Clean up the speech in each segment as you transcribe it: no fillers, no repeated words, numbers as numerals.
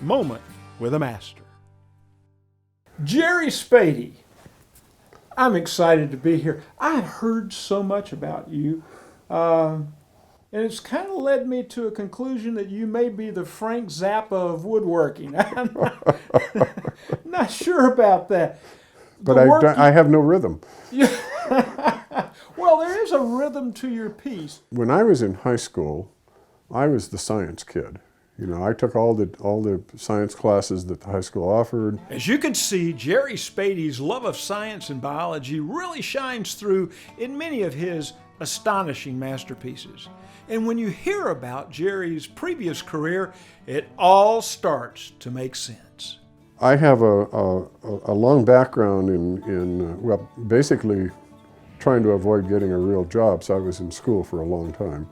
Moment with a Master. Jerry Spady, I'm excited to be here. I've heard so much about you, and it's kind of led me to a conclusion that you may be the Frank Zappa of woodworking. I'm not sure about that. But I have no rhythm. Well, there is a rhythm to your piece. When I was in high school, I was the science kid. You know, I took all the science classes that the high school offered. As you can see, Jerry Spady's love of science and biology really shines through in many of his astonishing masterpieces. And when you hear about Jerry's previous career, it all starts to make sense. I have a long background in well, basically trying to avoid getting a real job, so I was in school for a long time,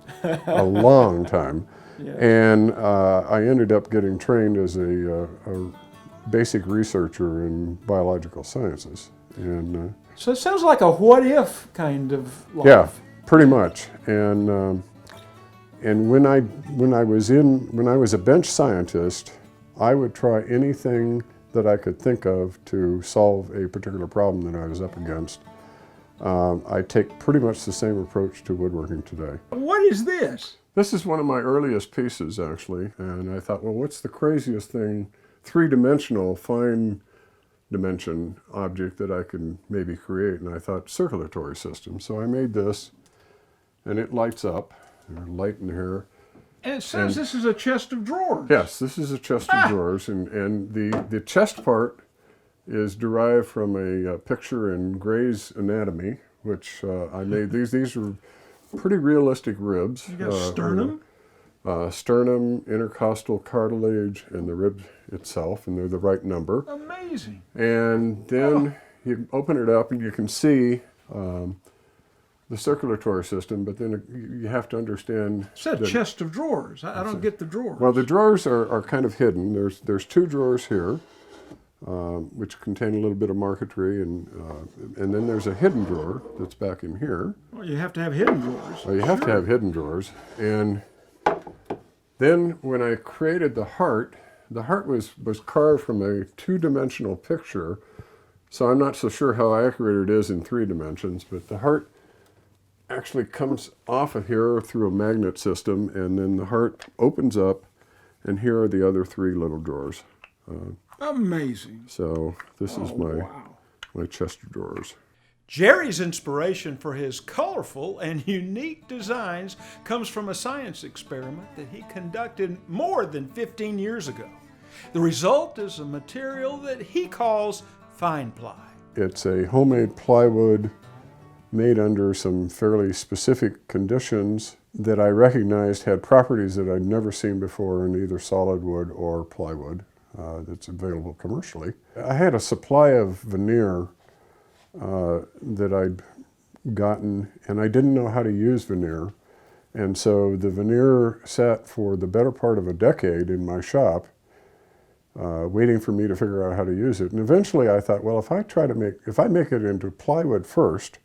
a long time. Yeah. And I ended up getting trained as a basic researcher in biological sciences. And so it sounds like a what-if kind of life. Yeah, pretty much. And when I was a bench scientist, I would try anything that I could think of to solve a particular problem that I was up against. I take pretty much the same approach to woodworking today. What is this? This is one of my earliest pieces, actually, and I thought, well, what's the craziest thing, three-dimensional, fine dimension object that I can maybe create? And I thought circulatory system. So I made this, and it lights up. There's light in here. And it says this is a chest of drawers. Yes, this is a chest of drawers, and the chest part is derived from a picture in Gray's Anatomy, which I made. These are pretty realistic ribs. You got sternum? Sternum, intercostal cartilage, and the rib itself, and they're the right number. Amazing. And then you open it up and you can see the circulatory system, but then you have to understand... It said chest of drawers. I don't get the drawers. Well, the drawers are kind of hidden. There's two drawers here, which contain a little bit of marquetry, and then there's a hidden drawer that's back in here. Well, you have to have hidden drawers. Well, you have to have hidden drawers. And then when I created the heart was carved from a two-dimensional picture, so I'm not so sure how accurate it is in 3 dimensions, but the heart actually comes off of here through a magnet system, and then the heart opens up, and here are the other 3 little drawers. Amazing. So this is my chest of drawers. Jerry's inspiration for his colorful and unique designs comes from a science experiment that he conducted more than 15 years ago. The result is a material that he calls fine ply. It's a homemade plywood made under some fairly specific conditions that I recognized had properties that I'd never seen before in either solid wood or plywood that's available commercially. I had a supply of veneer that I'd gotten, and I didn't know how to use veneer. And so the veneer sat for the better part of a decade in my shop, waiting for me to figure out how to use it. And eventually I thought, well, if I make it into plywood first,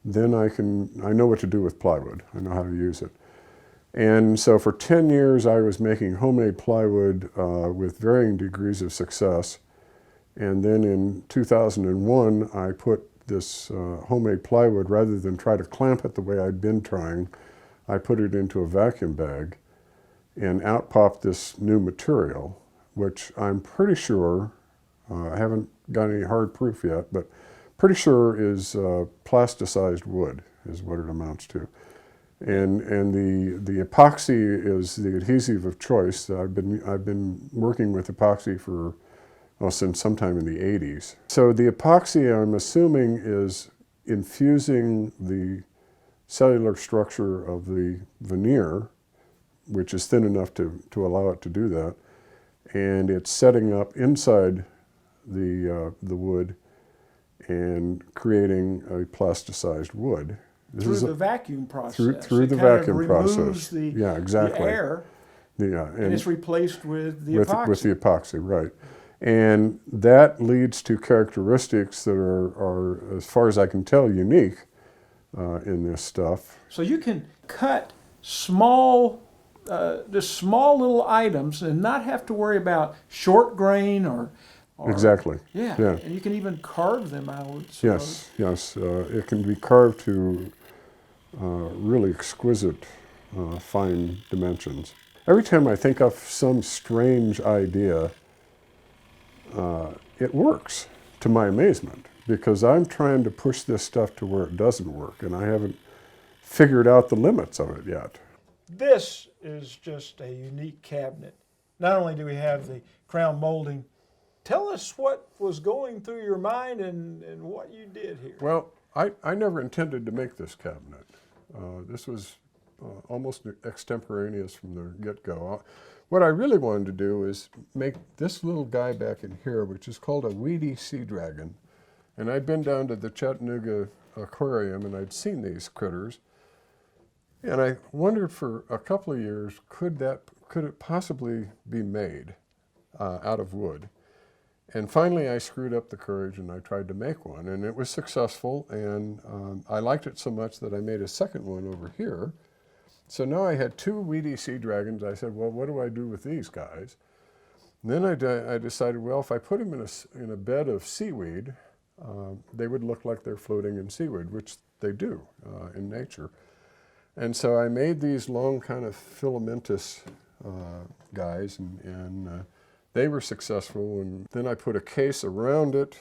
then I know what to do with plywood. I know how to use it. And so for 10 years I was making homemade plywood with varying degrees of success. And then in 2001, I put this homemade plywood, rather than try to clamp it the way I'd been trying, I put it into a vacuum bag, and out popped this new material, which I'm pretty sure, I haven't got any hard proof yet, but pretty sure is plasticized wood is what it amounts to. And the epoxy is the adhesive of choice. I've been working with epoxy for since sometime in the 80s. So the epoxy, I'm assuming, is infusing the cellular structure of the veneer, which is thin enough to allow it to do that, and it's setting up inside the wood and creating a plasticized wood. Through the vacuum process. Through the vacuum process. Yeah, exactly. The air. Yeah, and it's replaced with the epoxy. With the epoxy, right. And that leads to characteristics that are, as far as I can tell, unique in this stuff. So you can cut small just small little items and not have to worry about short grain or exactly. Yeah, Yeah. and you can even carve them, I would suppose. Yes. It can be carved to really exquisite, fine dimensions. Every time I think of some strange idea, it works, to my amazement, because I'm trying to push this stuff to where it doesn't work, and I haven't figured out the limits of it yet. This is just a unique cabinet. Not only do we have the crown molding, tell us what was going through your mind and what you did here. Well, I never intended to make this cabinet. This was almost extemporaneous from the get-go. What I really wanted to do is make this little guy back in here, which is called a Weedy sea dragon. And I'd been down to the Chattanooga Aquarium and I'd seen these critters. And I wondered for a couple of years, could it possibly be made out of wood? And finally I screwed up the courage and I tried to make one, and it was successful, and I liked it so much that I made a second one over here. So now I had two Weedy sea dragons. I said, well, what do I do with these guys? And then I decided, well, if I put them in a bed of seaweed, they would look like they're floating in seaweed, which they do in nature. And so I made these long kind of filamentous guys, and they were successful. And then I put a case around it.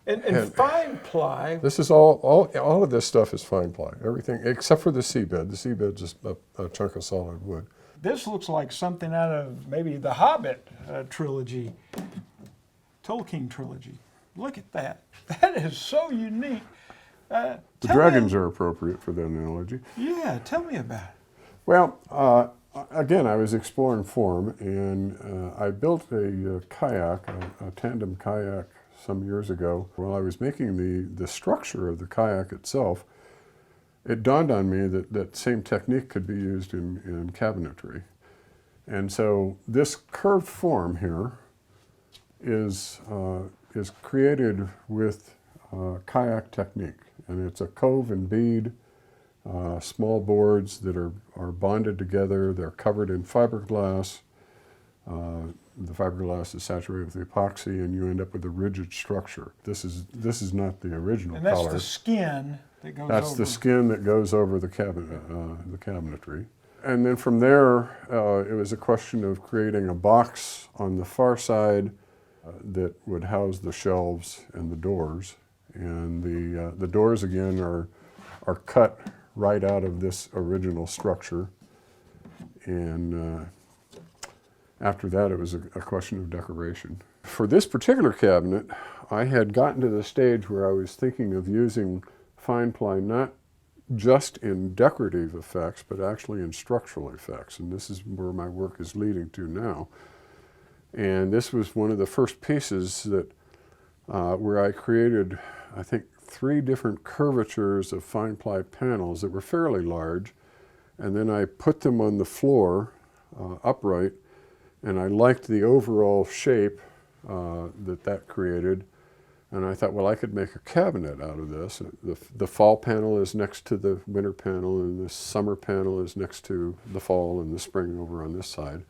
And fine ply. This is all of this stuff is fine ply. Everything except for the seabed. The seabed's just a chunk of solid wood. This looks like something out of maybe the Hobbit trilogy, Tolkien trilogy. Look at that. That is so unique. The dragons are appropriate for that analogy. Yeah, tell me about it. Well, again, I was exploring form, and I built a kayak, a tandem kayak, some years ago. While I was making the structure of the kayak itself, it dawned on me that same technique could be used in cabinetry. And so this curved form here is created with kayak technique. And it's a cove and bead, small boards that are bonded together. They're covered in fiberglass. The fiberglass is saturated with epoxy, and you end up with a rigid structure. This is not the original color. And that's the skin that goes over. That's the skin that goes over the cabinetry. And then from there, it was a question of creating a box on the far side that would house the shelves and the doors. And the doors, again, are cut right out of this original structure. And after that, it was a question of decoration. For this particular cabinet, I had gotten to the stage where I was thinking of using fine ply not just in decorative effects, but actually in structural effects. And this is where my work is leading to now. And this was one of the first pieces that where I created, I think, 3 different curvatures of fine ply panels that were fairly large. And then I put them on the floor upright, and I liked the overall shape that created. And I thought, well, I could make a cabinet out of this. The fall panel is next to the winter panel, and the summer panel is next to the fall and the spring over on this side.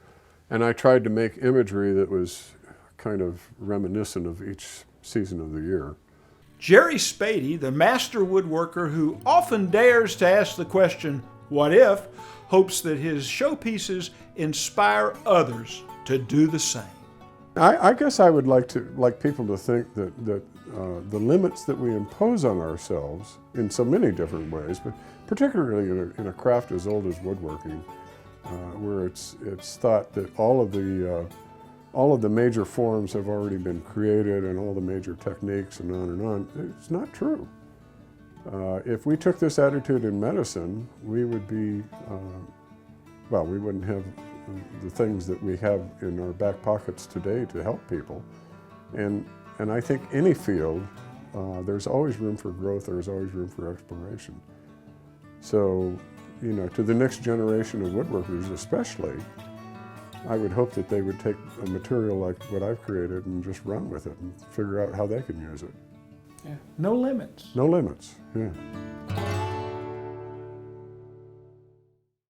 And I tried to make imagery that was kind of reminiscent of each season of the year. Jerry Spady, the master woodworker who often dares to ask the question, what if, hopes that his showpieces inspire others to do the same. I guess I would like people to think that the limits that we impose on ourselves in so many different ways, but particularly in a craft as old as woodworking, where it's thought that all of the major forms have already been created and all the major techniques and on. It's not true. If we took this attitude in medicine, we would be, we wouldn't have the things that we have in our back pockets today to help people. And I think any field, there's always room for growth, there's always room for exploration. So, to the next generation of woodworkers especially, I would hope that they would take a material like what I've created and just run with it and figure out how they can use it. Yeah. No limits. No limits, yeah.